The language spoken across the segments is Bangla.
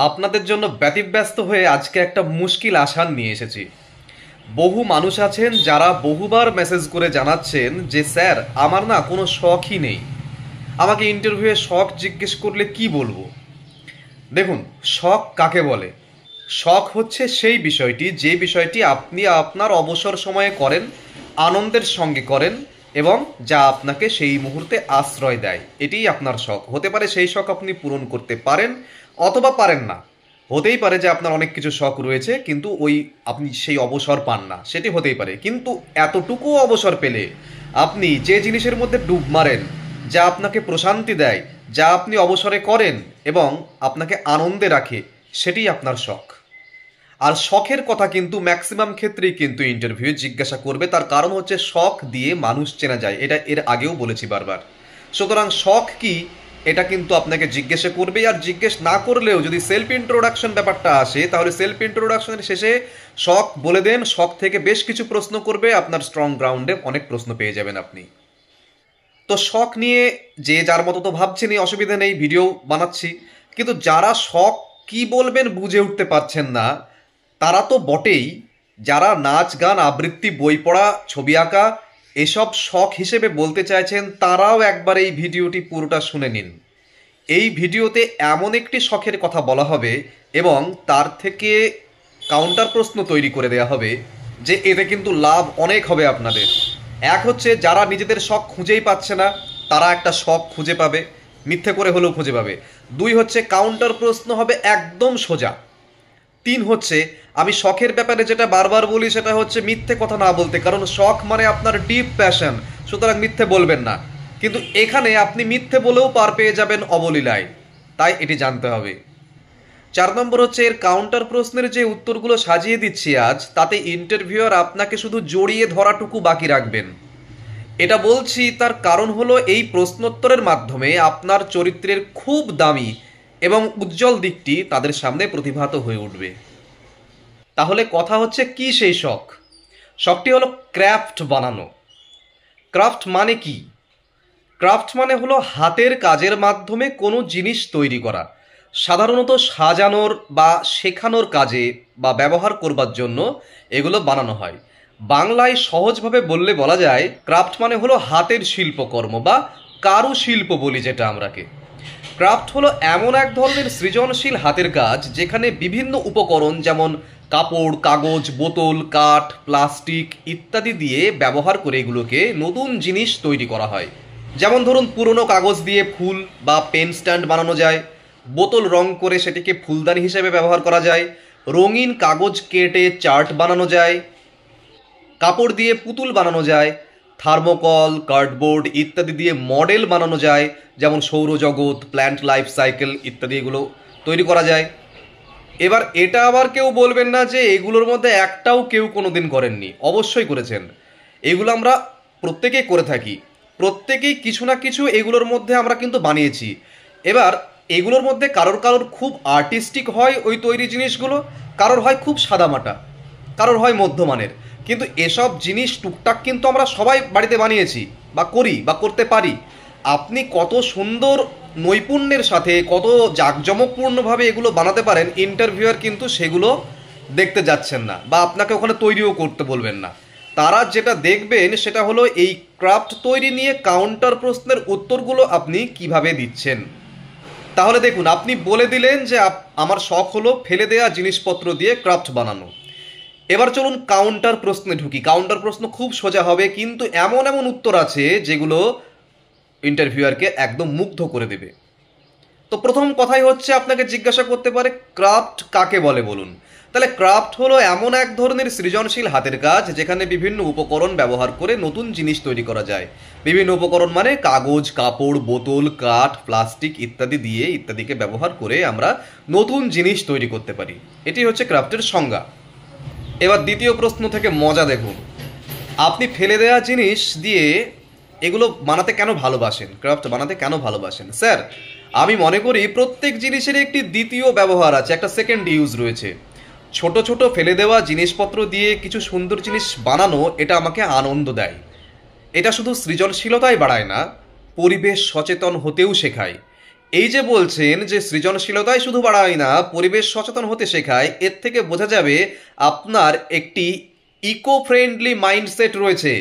আপনাদের জন্য ব্যতিব্যস্ত হয়ে আজকে একটা মুশকিল আসান নিয়ে এসেছি। বহু মানুষ আছেন যারা বহুবার মেসেজ করে জানাচ্ছেন যে স্যার আমার না কোনো শখই নেই, আমাকে ইন্টারভিউয়ে শখ জিজ্ঞেস করলে কি বলবো। দেখুন, শখ কাকে বলে? শখ হচ্ছে সেই বিষয়টি যে বিষয়টি আপনি আপনার অবসর সময়ে করেন, আনন্দের সঙ্গে করেন এবং যা আপনাকে সেই মুহূর্তে আশ্রয় দেয়, এটিই আপনার শখ হতে পারে। সেই শখ আপনি পূরণ করতে পারেন অথবা পারেন না। হতেই পারে যে আপনার অনেক কিছু শখ রয়েছে কিন্তু আপনি সেই অবসর পান না, সেটি হতেই পারে। কিন্তু এতটুকু অবসর পেলে আপনি যে জিনিসের মধ্যে ডুব মারেন, যা আপনাকে প্রশান্তি দেয়, যা আপনি অবসরে করেন এবং আপনাকে আনন্দে রাখে, সেটিই আপনার শখ। আর শখের কথা কিন্তু ম্যাক্সিমাম ক্ষেত্রেই কিন্তু ইন্টারভিউ জিজ্ঞাসা করবে। তার কারণ হচ্ছে শখ দিয়ে মানুষ চেনা যায়, এটা এর আগেও বলেছি বারবার। সুতরাং শখ কি এটা কিন্তু আপনাকে জিজ্ঞাসা করবে। আর জিজ্ঞেস না করলেও যদি সেলফ ইন্ট্রোডাকশন ব্যাপারটা আসে, তাহলে সেলফ ইন্ট্রোডাকশনের শেষে শখ বলে দেন, শখ থেকে বেশ কিছু প্রশ্ন করবে, আপনার স্ট্রং গ্রাউন্ডে অনেক প্রশ্ন পেয়ে যাবেন আপনি। তো শখ নিয়ে যে যার মতো তো ভাবছেনই, অসুবিধা নেই, ভিডিও বানাচ্ছি। কিন্তু যারা শখ কি বলবেন বুঝে উঠতে পারছেন না, তারা তো বটেই। যারা নাচ গান আবৃত্তি বই পড়া ছবি আঁকা এসব শখ হিসেবে বলতে চাইছেন, তারাও একবার এই ভিডিওটি পুরোটা শুনে নিন। এই ভিডিওতে এমন একটি শখের কথা বলা হবে এবং তার থেকে কাউন্টার প্রশ্ন তৈরি করে দেওয়া হবে যে এতে কিন্তু লাভ অনেক হবে আপনাদের। এক হচ্ছে যারা নিজেদের শখ খুঁজেই পাচ্ছে না, তারা একটা শখ খুঁজে পাবে, মিথ্যে করে হলেও খুঁজে পাবে। দুই হচ্ছে কাউন্টার প্রশ্ন হবে একদম সোজা। তিন হচ্ছে আমি শখের ব্যাপারে যেটা বারবার বলি সেটা হচ্ছে মিথ্যে কথা না বলতে, কারণ শখ মানে আপনার ডিপ প্যাশন, সুতরাং মিথ্যে বলবেন না। কিন্তু এখানে আপনি মিথ্যে বলেও পার পেয়ে যাবেন অবলীলায়, তাই এটি জানতে হবে। 4 নম্বর হচ্ছে এর কাউন্টার প্রশ্নের যে উত্তরগুলো সাজিয়ে দিচ্ছি আজ, তাতে ইন্টারভিউয়ার আপনাকে শুধু জড়িয়ে ধরাটুকু বাকি রাখবেন। এটা বলছি তার কারণ হলো এই প্রশ্নোত্তরের মাধ্যমে আপনার চরিত্রের খুব দামি এবং উজ্জ্বল দিকটি তাদের সামনে প্রতিভাত হয়ে উঠবে। তাহলে কথা হচ্ছে কি সেই শখ? শখটি হলো ক্রাফট বানানো। ক্রাফট মানে কি? ক্রাফট মানে হলো হাতের কাজের মাধ্যমে কোনো জিনিস তৈরি করা, সাধারণত সাজানোর বা শেখানোর কাজে বা ব্যবহার করবার জন্য এগুলো বানানো হয়। বাংলায় সহজভাবে বললে বলা যায় ক্রাফট মানে হলো হাতের শিল্পকর্ম বা কারুশিল্প বলি যেটা আমরাকে। ক্রাফট হলো এমন এক ধরনের সৃজনশীল হাতের কাজ যেখানে বিভিন্ন উপকরণ যেমন কাপড়, কাগজ, বোতল, কাঠ, প্লাস্টিক ইত্যাদি দিয়ে ব্যবহার করে এগুলোকে নতুন জিনিস তৈরি করা হয়। যেমন ধরুন পুরনো কাগজ দিয়ে ফুল বা পেন স্ট্যান্ড বানানো যায়, বোতল রং করে সেটিকে ফুলদানি হিসেবে ব্যবহার করা যায়, রঙিন কাগজ কেটে চার্ট বানানো যায়, কাপড় দিয়ে পুতুল বানানো যায়, থার্মোকল, কার্ডবোর্ড ইত্যাদি দিয়ে মডেল বানানো যায়, যেমন সৌরজগৎ, প্ল্যান্ট লাইফ সাইকেল ইত্যাদি এগুলো তৈরি করা যায়। এবার এটা আবার কেউ বলবেন না যে এগুলোর মধ্যে একটাও কেউ কোনোদিন করেননি, অবশ্যই করেছেন। এগুলো আমরা প্রত্যেকেই করে থাকি, প্রত্যেকেই কিছু না কিছু এগুলোর মধ্যে আমরা কিন্তু বানিয়েছি। এবার এগুলোর মধ্যে কারোর কারোর খুব আর্টিস্টিক হয় ওই তৈরি জিনিসগুলো, কারোর হয় খুব সাদামাটা, কারোর হয় মধ্যমানের। কিন্তু এসব জিনিস টুকটাক কিন্তু আমরা সবাই বাড়িতে বানিয়েছি বা করি বা করতে পারি। আপনি কত সুন্দর নৈপুণ্যের সাথে কত জাঁকজমকপূর্ণভাবে এগুলো বানাতে পারেন, ইন্টারভিউয়ার কিন্তু সেগুলো দেখতে যাচ্ছেন না বা আপনাকে ওখানে তৈরিও করতে বলবেন না। তারা যেটা দেখবেন সেটা হলো এই ক্রাফট তৈরি নিয়ে কাউন্টার প্রশ্নের উত্তরগুলো আপনি কিভাবে দিচ্ছেন। তাহলে দেখুন, আপনি বলে দিলেন যে আমার শখ হলো ফেলে দেয়া জিনিসপত্র দিয়ে ক্রাফট বানানো। এবার চলুন কাউন্টার প্রশ্নে ঢুকি। কাউন্টার প্রশ্ন খুব সোজা হবে, কিন্তু এমন এমন উত্তর আছে যেগুলো ইন্টারভিউয়ারকে একদম মুগ্ধ করে দেবে। তো প্রথম কথাই হচ্ছে আপনাকে জিজ্ঞাসা করতে পারে ক্রাফট কাকে বলে বলুন। তাহলে ক্রাফট হলো এমন এক ধরনের সৃজনশীল হাতের কাজ যেখানে বিভিন্ন উপকরণ ব্যবহার করে নতুন জিনিস তৈরি করা যায়। বিভিন্ন উপকরণ মানে কাগজ, কাপড়, বোতল, কাঠ, প্লাস্টিক ইত্যাদি দিয়ে ইত্যাদিকে ব্যবহার করে আমরা নতুন জিনিস তৈরি করতে পারি। এটি হচ্ছে ক্রাফটের সংজ্ঞা। এবার দ্বিতীয় প্রশ্ন থেকে মজা দেখুন। আপনি ফেলে দেওয়া জিনিস দিয়ে এগুলো বানাতে কেন ভালোবাসেন, ক্রাফট বানাতে কেন ভালোবাসেন? স্যার, আমি মনে করি প্রত্যেক জিনিসের একটি দ্বিতীয় ব্যবহার আছে, একটা সেকেন্ড ইউজ রয়েছে। ছোট ছোট ফেলে দেওয়া জিনিসপত্র দিয়ে কিছু সুন্দর জিনিস বানানো, এটা আমাকে আনন্দ দেয়। এটা শুধু সৃজনশীলতাই বাড়ায় না, পরিবেশ সচেতন হতেও শেখায়। এই যে বলছেন যে সৃজনশীলতাই শুধু বাড়ায় না, পরিবেশ সচেতন হতে শেখায়, এর থেকে বোঝা যাবে আপনার একটি ইকো ফ্রেন্ডলি মাইন্ডসেট রয়েছে,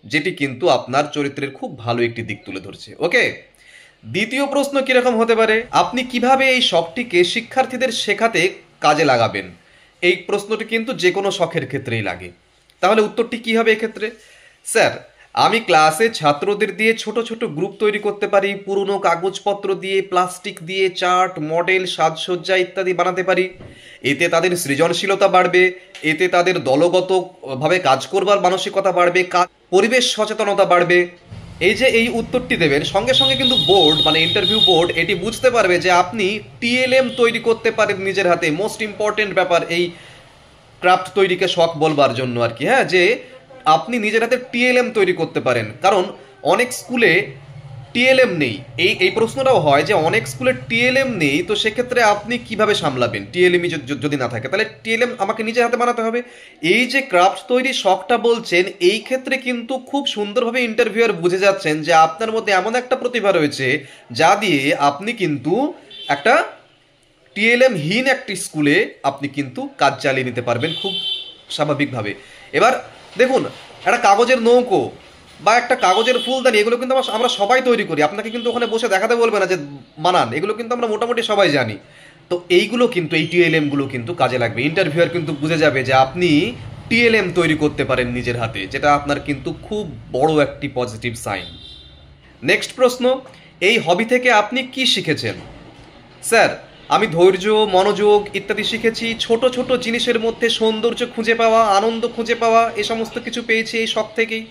যেটি কিন্তু আপনার চরিত্রের খুব ভালো একটি দিক তুলে ধরছে। ওকে, দ্বিতীয় প্রশ্ন কিরকম হতে পারে, আপনি কিভাবে এই শখটিকে শিক্ষার্থীদের শেখাতে কাজে লাগাবেন? এই প্রশ্নটি কিন্তু যে কোনো শখের ক্ষেত্রেই লাগে। তাহলে উত্তরটি কি হবে এক্ষেত্রে? স্যার, আমি ক্লাসে ছাত্রদের দিয়ে ছোট ছোট গ্রুপ তৈরি করতে পারি, পুরনো কাগজপত্র দিয়ে, প্লাস্টিক দিয়ে চার্ট, মডেল, সাজসজ্জা ইত্যাদি বানাতে পারি। এতে তাদের সৃজনশীলতা বাড়বে, এতে তাদের দলগতভাবে কাজ করবার মানসিকতা বাড়বে, পরিবেশ সচেতনতা বাড়বে। এই যে এই উত্তরটি দেবেন, সঙ্গে সঙ্গে কিন্তু বোর্ড মানে ইন্টারভিউ বোর্ড এটি বুঝতে পারবে যে আপনি টিএলএম তৈরি করতে পারেন নিজের হাতে। মোস্ট ইম্পর্টেন্ট ব্যাপার এই ক্রাফট তৈরিকে শখ বলবার জন্য আর কি, হ্যাঁ, যে আপনি নিজের হাতে টিএলএম তৈরি করতে পারেন। কারণ অনেক স্কুলে টিএলএম নেই, এই প্রশ্নটাও হয় যে অনেক স্কুলে টিএলএম নেই, তো সেক্ষেত্রে আপনি কিভাবে সামলাবেন? টিএলএমই যদি না থাকে, তাহলে টিএলএম আমাকে নিজের হাতে বানাতে হবে। এই যে ক্রাফট তৈরি শখটা বলছেন, এই ক্ষেত্রে কিন্তু খুব সুন্দরভাবে ইন্টারভিউয়ার বুঝে যাচ্ছেন যে আপনার মধ্যে এমন একটা প্রতিভা রয়েছে যা দিয়ে আপনি কিন্তু একটা টিএলএম হীন একটি স্কুলে আপনি কিন্তু কাজ চালিয়ে নিতে পারবেন খুব স্বাভাবিকভাবে। এবার দেখুন, একটা কাগজের নৌকো বা একটা কাগজের ফুলদানি, এগুলো কিন্তু আমরা সবাই তৈরি করি। আপনাকে কিন্তু ওখানে বসে দেখাতে বলবে না যে বানান, এগুলো কিন্তু আমরা মোটামুটি সবাই জানি। তো এইগুলো কিন্তু, এই টিএলএম গুলো কিন্তু কাজে লাগবে। ইন্টারভিউয়ার কিন্তু বুঝে যাবে যে আপনি টিএলএম তৈরি করতে পারেন নিজের হাতে, যেটা আপনার কিন্তু খুব বড় একটি পজিটিভ সাইন। নেক্সট প্রশ্ন, এই হবি থেকে আপনি কি শিখেছেন? স্যার, আমি ধৈর্য, মনোযোগ ইত্যাদি শিখেছি। ছোট ছোট জিনিসের মধ্যে সৌন্দর্য খুঁজে পাওয়া, আনন্দ খুঁজে পাওয়া, এ সমস্ত কিছু পেয়েছি এই শখ থেকেই।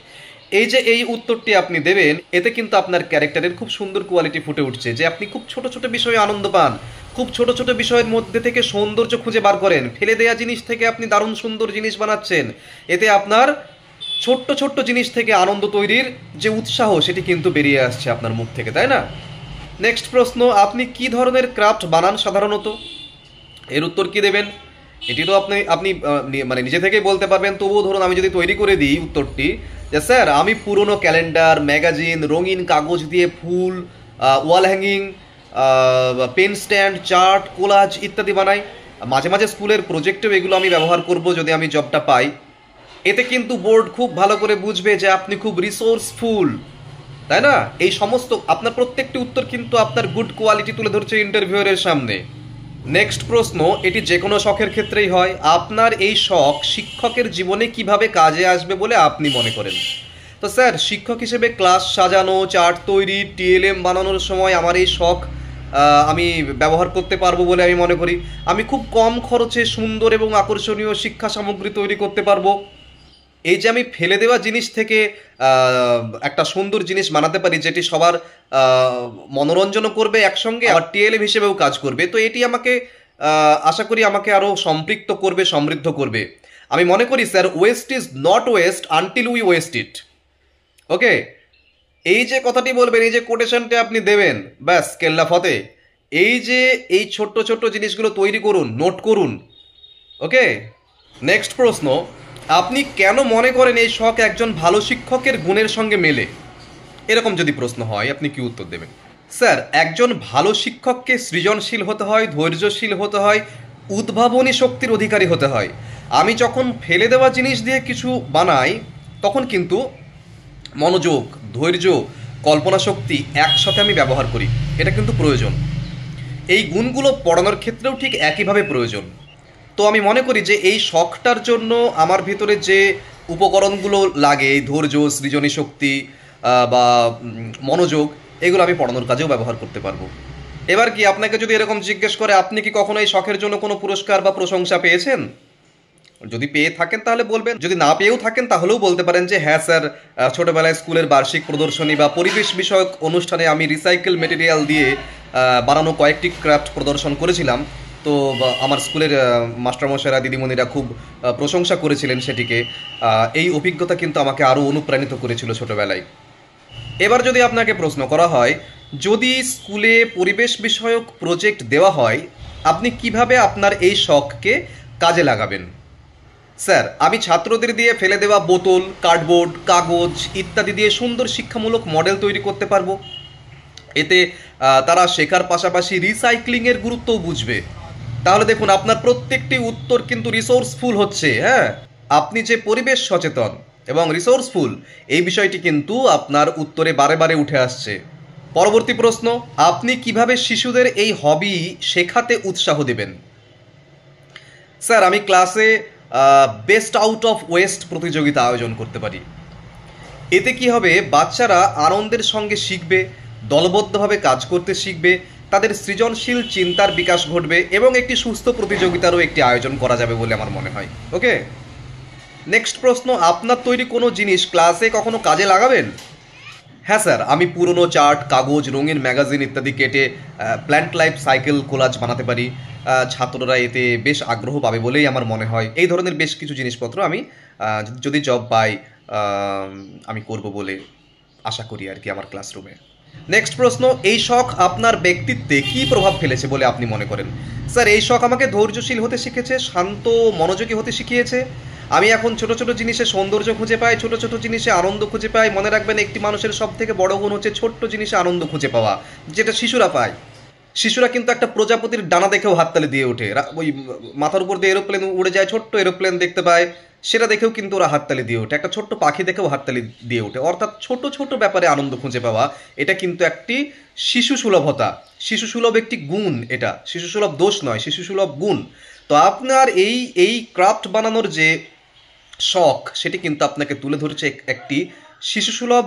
এই যে এই উত্তরটি আপনি দেবেন, এতে কিন্তু আপনার ক্যারেক্টারের খুব সুন্দর কোয়ালিটি ফুটে উঠছে, যে আপনি খুব ছোট ছোট বিষয়ে আনন্দ পান, খুব ছোট ছোট বিষয়ের মধ্যে থেকে সৌন্দর্য খুঁজে বার করেন, ফেলে দেয়া জিনিস থেকে আপনি দারুণ সুন্দর জিনিস বানাচ্ছেন। এতে আপনার ছোট্ট ছোট্ট জিনিস থেকে আনন্দ তৈরির যে উৎসাহ, সেটি কিন্তু বেরিয়ে আসছে আপনার মুখ থেকে, তাই না? নেক্সট প্রশ্ন, আপনি কি ধরনের ক্রাফট বানান সাধারণত? এর উত্তর কি দেবেন? এটি তো আপনি আপনি মানে নিজে থেকেই বলতে পারবেন, তবুও ধরুন আমি যদি তৈরি করে দিই উত্তরটি, যে স্যার আমি পুরনো ক্যালেন্ডার, ম্যাগাজিন, রঙিন কাগজ দিয়ে ফুল, wall hanging, pen stand, chart, collage ইত্যাদি বানাই। মাঝে মাঝে স্কুলের প্রজেক্টেও এগুলো আমি ব্যবহার করব যদি আমি জবটা পাই। এতে কিন্তু বোর্ড খুব ভালো করে বুঝবে যে আপনি খুব রিসোর্সফুল, তাই না? এই সমস্ত আপনার প্রত্যেকটি উত্তর কিন্তু আপনার গুড কোয়ালিটি তুলে ধরছে ইন্টারভিউয়ারের সামনে। নেক্সট প্রশ্ন, এটি যে কোনো শখের ক্ষেত্রেই হয়, আপনার এই শখ শিক্ষকের জীবনে কিভাবে কাজে আসবে বলে আপনি মনে করেন? তো স্যার, শিক্ষক হিসেবে ক্লাস সাজানো, চার্ট তৈরি, টিএলএম বানানোর সময় আমার এই শখ আমি ব্যবহার করতে পারবো বলে আমি মনে করি। আমি খুব কম খরচে সুন্দর এবং আকর্ষণীয় শিক্ষা সামগ্রী তৈরি করতে পারবো। এই যে আমি ফেলে দেওয়া জিনিস থেকে একটা সুন্দর জিনিস বানাতে পারি, যেটি সবার মনোরঞ্জনও করবে, একসঙ্গে আবার টিএলএম হিসেবেও কাজ করবে, তো এটি আমাকে আশা করি আমাকে আরও সম্পৃক্ত করবে, সমৃদ্ধ করবে। আমি মনে করি sir, waste is not waste until we waste it. Okay, এই যে কথাটি বলবেন, এই যে কোটেশনটা আপনি দেবেন, ব্যাস কেল্লা ফতে। এই যে এই ছোট্ট ছোট্ট জিনিসগুলো তৈরি করুন, নোট করুন। ওকে, নেক্সট প্রশ্ন, আপনি কেন মনে করেন এই শখ একজন ভালো শিক্ষকের গুণের সঙ্গে মেলে? এরকম যদি প্রশ্ন হয়, আপনি কি উত্তর দেবেন? স্যার, একজন ভালো শিক্ষককে সৃজনশীল হতে হয়, ধৈর্যশীল হতে হয়, উদ্ভাবনী শক্তির অধিকারী হতে হয়। আমি যখন ফেলে দেওয়া জিনিস দিয়ে কিছু বানাই, তখন কিন্তু মনোযোগ, ধৈর্য, কল্পনা শক্তি একসাথে আমি ব্যবহার করি, এটা কিন্তু প্রয়োজন। এই গুণগুলো পড়ানোর ক্ষেত্রেও ঠিক একইভাবে প্রয়োজন। তো আমি মনে করি যে এই শখটার জন্য আমার ভিতরে যে উপকরণগুলো লাগে, এই ধৈর্য, সৃজনী শক্তি বা মনোযোগ, এগুলো আমি পড়ানোর কাজেও ব্যবহার করতে পারবো। এবার কি আপনাকে যদি এরকম জিজ্ঞেস করে, আপনি কি কখনো এই শখের জন্য কোনো পুরস্কার বা প্রশংসা পেয়েছেন? যদি পেয়ে থাকেন তাহলে বলবেন, যদি না পেয়েও থাকেন তাহলেও বলতে পারেন যে হ্যাঁ স্যার, ছোটোবেলায় স্কুলের বার্ষিক প্রদর্শনী বা পরিবেশ বিষয়ক অনুষ্ঠানে আমি রিসাইকেল মেটেরিয়াল দিয়ে বানানো কয়েকটি ক্রাফট প্রদর্শন করেছিলাম। তো আমার স্কুলের মাস্টারমশাইরা, দিদিমণিরা খুব প্রশংসা করেছিলেন সেটিকে। এই অভিজ্ঞতা কিন্তু আমাকে আরও অনুপ্রাণিত করেছিল ছোটোবেলায়। এবার যদি আপনাকে প্রশ্ন করা হয়, যদি স্কুলে পরিবেশ বিষয়ক প্রজেক্ট দেওয়া হয়, আপনি কিভাবে আপনার এই শখকে কাজে লাগাবেন? স্যার, আমি ছাত্রদের দিয়ে ফেলে দেওয়া বোতল, কার্ডবোর্ড, কাগজ ইত্যাদি দিয়ে সুন্দর শিক্ষামূলক মডেল তৈরি করতে পারবো। এতে তারা শেখার পাশাপাশি রিসাইক্লিংয়ের গুরুত্বও বুঝবে। তাহলে দেখুন আপনার প্রত্যেকটি উত্তর কিন্তু রিসোর্সফুল হচ্ছে। হ্যাঁ, আপনি যে পরিবেশ সচেতন এবং রিসোর্সফুল, এই বিষয়টি কিন্তু আপনার উত্তরে বারে বারে উঠে আসছে। পরবর্তী প্রশ্ন, আপনি কিভাবে শিশুদের এই হবি শেখাতে উৎসাহ দেবেন? স্যার, আমি ক্লাসে বেস্ট আউট অফ ওয়েস্ট প্রতিযোগিতা আয়োজন করতে পারি। এতে কি হবে, বাচ্চারা আনন্দের সঙ্গে শিখবে, দলবদ্ধভাবে কাজ করতে শিখবে, তাদের সৃজনশীল চিন্তার বিকাশ ঘটবে এবং একটি সুস্থ প্রতিযোগিতারও একটি আয়োজন করা যাবে বলে আমার মনে হয়। ওকে, নেক্সট প্রশ্ন, আপনার তৈরি কোনো জিনিস ক্লাসে কখনো কাজে লাগাবেন? হ্যাঁ স্যার, আমি পুরনো চার্ট, কাগজ, রঙিন ম্যাগাজিন ইত্যাদি কেটে প্ল্যান্ট লাইফ সাইকেল কোলাজ বানাতে পারি। ছাত্ররা এতে বেশ আগ্রহ পাবে বলেই আমার মনে হয়। এই ধরনের বেশ কিছু জিনিসপত্র আমি যদি জব পাই আমি করব বলে আশা করি আর কি আমার ক্লাসরুমে। নেক্সট প্রশ্ন, এই শখ আপনার ব্যক্তিত্বে কী প্রভাব ফেলেছে বলে আপনি মনে করেন? স্যার, এই শখ আমাকে ধৈর্যশীল হতে শিখেছে, শান্ত মনোযোগী হতে শিখিয়েছে। আমি এখন ছোট ছোট জিনিসে সৌন্দর্য খুঁজে পাই, ছোট ছোট জিনিসে আনন্দ খুঁজে পাই। মনে রাখবেন, একটি মানুষের সব থেকে বড় গুণ হচ্ছে ছোট্ট জিনিসে আনন্দ খুঁজে পাওয়া, যেটা শিশুরা পায়। শিশুরা কিন্তু একটা প্রজাপতির ডানা দেখেও হাততালি দিয়ে ওঠে, ওই মাথার উপর দিয়ে এরোপ্লেন উড়ে যায়, ছোট্ট এরোপ্লেন দেখতে পায়, সেটা দেখেও কিন্তু ওরা হাততালি দিয়ে ওঠে। একটা ছোট্ট পাখি দেখেও হাততালি দিয়ে ওঠে। অর্থাৎ ছোট ছোট ব্যাপারে আনন্দ খুঁজে পাওয়া, এটা কিন্তু একটি শিশু সুলভতা, শিশু সুলভ একটি গুণ। এটা শিশু সুলভ দোষ নয়, শিশু সুলভ গুণ। তো আপনার এই ক্রাফট বানানোর যে শখ, সেটি কিন্তু আপনাকে তুলে ধরেছে একটি শিশুসুলভ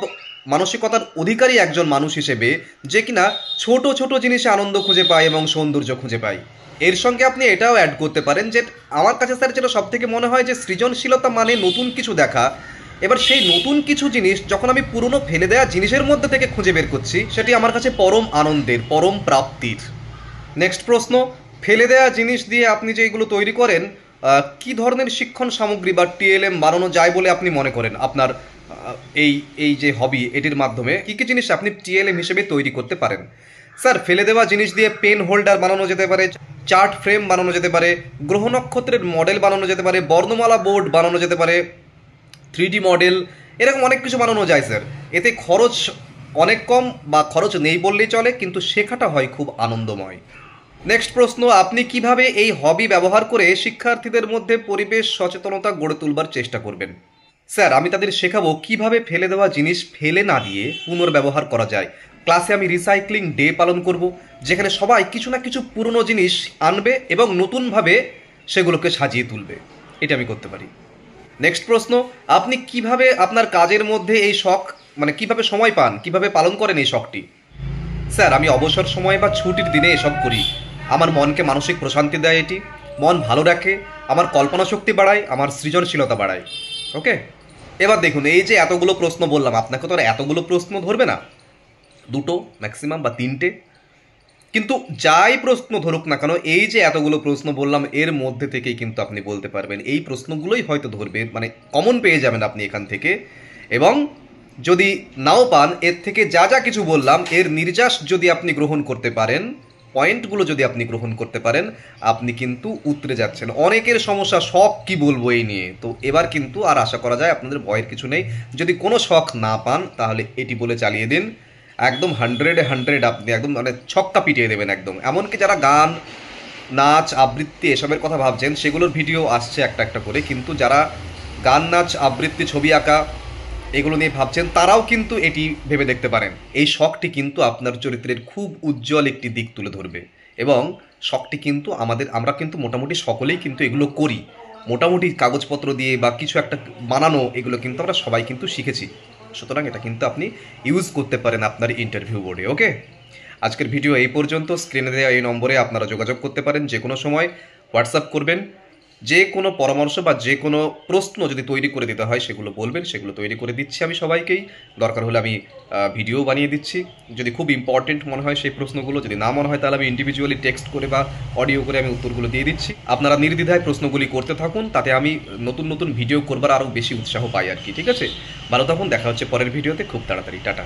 মানসিকতার অধিকারী একজন মানুষ হিসেবে, যে কিনা ছোট ছোট জিনিসে আনন্দ খুঁজে পায় এবং সৌন্দর্য খুঁজে পায়। এর সঙ্গে আপনি এটাও অ্যাড করতে পারেন যে আমার কাছে স্যার যেটা সব থেকে মনে হয় যে সৃজনশীলতা মানে নতুন কিছু দেখা। এবার সেই নতুন কিছু জিনিস যখন আমি পুরনো ফেলে দেওয়া জিনিসের মধ্যে থেকে খুঁজে বের করছি, সেটি আমার কাছে পরম আনন্দের, পরম প্রাপ্তির। নেক্সট প্রশ্ন, ফেলে দেওয়া জিনিস দিয়ে আপনি যে এগুলো তৈরি করেন, কি ধরনের শিক্ষণ সামগ্রী বা টিএলএম বানানো যায় বলে আপনি মনে করেন? আপনার এই যে হবি, এটির মাধ্যমে কী কী জিনিস আপনি টিএলএম হিসেবে তৈরি করতে পারেন? স্যার, ফেলে দেওয়া জিনিস দিয়ে পেন হোল্ডার বানানো যেতে পারে, চার্ট ফ্রেম বানানো যেতে পারে, গ্রহ নক্ষত্রের মডেল বানানো যেতে পারে, বর্ণমালা বোর্ড বানানো যেতে পারে, 3D মডেল, এরকম অনেক কিছু বানানো যায় স্যার। এতে খরচ অনেক কম, বা খরচ নেই বললেই চলে, কিন্তু শেখাটা হয় খুব আনন্দময়। নেক্সট প্রশ্ন, আপনি কিভাবে এই হবি ব্যবহার করে শিক্ষার্থীদের মধ্যে পরিবেশ সচেতনতা গড়ে তুলবার চেষ্টা করবেন? স্যার, আমি তাদের শেখাবো কিভাবে ফেলে দেওয়া জিনিস ফেলে না দিয়ে পুনর্ব্যবহার করা যায়। ক্লাসে আমি রিসাইক্লিং ডে পালন করব, যেখানে সবাই কিছু না কিছু পুরনো জিনিস আনবে এবং নতুনভাবে সেগুলোকে সাজিয়ে তুলবে। এটা আমি করতে পারি। নেক্সট প্রশ্ন, আপনি কিভাবে আপনার কাজের মধ্যে এই শখ, মানে কিভাবে সময় পান, কিভাবে পালন করেন এই শখটি? স্যার, আমি অবসর সময় বা ছুটির দিনে এসব করি। আমার মনকে মানসিক প্রশান্তি দেয়, এটি মন ভালো রাখে, আমার কল্পনা শক্তি বাড়ায়, আমার সৃজনশীলতা বাড়ায়। ওকে, এবার দেখুন, এই যে এতগুলো প্রশ্ন বললাম, আপনাকে তো আর এতগুলো প্রশ্ন ধরবে না, দুটো ম্যাক্সিমাম বা তিনটে, কিন্তু যাই প্রশ্ন ধরুক না কেন, এই যে এতগুলো প্রশ্ন বললাম, এর মধ্যে থেকেই কিন্তু আপনি বলতে পারবেন। এই প্রশ্নগুলোই হয়তো ধরবে, মানে কমন পেয়ে যাবেন আপনি এখান থেকে। এবং যদি নাও পান, এর থেকে যা যা কিছু বললাম, এর নির্যাস যদি আপনি গ্রহণ করতে পারেন, পয়েন্টগুলো যদি আপনি গ্রহণ করতে পারেন, আপনি কিন্তু উতরে যাচ্ছেন। অনেকের সমস্যা শখ কি বলবো এই নিয়ে, তো এবার কিন্তু আর আশা করা যায় আপনাদের ভয়ের কিছু নেই। যদি কোনো শখ না পান, তাহলে এটি বলে চালিয়ে দিন, একদম 100-এ 100 আপনি একদম মানে ছক্কা পিটিয়ে দেবেন একদম। এমনকি যারা গান, নাচ, আবৃত্তি এসবের কথা ভাবছেন, সেগুলোর ভিডিও আসছে একটা একটা করে, কিন্তু যারা গান, নাচ, আবৃত্তি, ছবি আঁকা এগুলো নিয়ে ভাবছেন, তারাও কিন্তু এটি ভেবে দেখতে পারেন। এই শখটি কিন্তু আপনার চরিত্রের খুব উজ্জ্বল একটি দিক তুলে ধরবে। এবং শখটি কিন্তু আমরা কিন্তু মোটামুটি সকলেই কিন্তু এগুলো করি, মোটামুটি কাগজপত্র দিয়ে বা কিছু একটা বানানো, এগুলো কিন্তু আমরা সবাই কিন্তু শিখেছি। সুতরাং এটা কিন্তু আপনি ইউজ করতে পারেন আপনার ইন্টারভিউ বোর্ডে। ওকে, আজকের ভিডিও এই পর্যন্ত। স্ক্রিনে দেওয়া এই নম্বরে আপনারা যোগাযোগ করতে পারেন, যে কোনো সময় হোয়াটসঅ্যাপ করবেন, যে কোনো পরামর্শ বা যে কোনো প্রশ্ন যদি তৈরি করে দিতে হয় সেগুলো বলবেন, সেগুলো তৈরি করে দিচ্ছি আমি সবাইকেই। দরকার হলে আমি ভিডিও বানিয়ে দিচ্ছি, যদি খুব ইম্পর্টেন্ট মনে হয় সেই প্রশ্নগুলো। যদি না মনে হয়, তাহলে আমি ইন্ডিভিজুয়ালি টেক্সট করে বা অডিও করে আমি উত্তরগুলো দিয়ে দিচ্ছি। আপনারা নির্দ্বিধায় প্রশ্নগুলি করতে থাকুন, তাতে আমি নতুন নতুন ভিডিও করবার আরও বেশি উৎসাহ পাই আর কি। ঠিক আছে, ভালো থাকুন, দেখা হচ্ছে পরের ভিডিওতে খুব তাড়াতাড়ি। টাটা।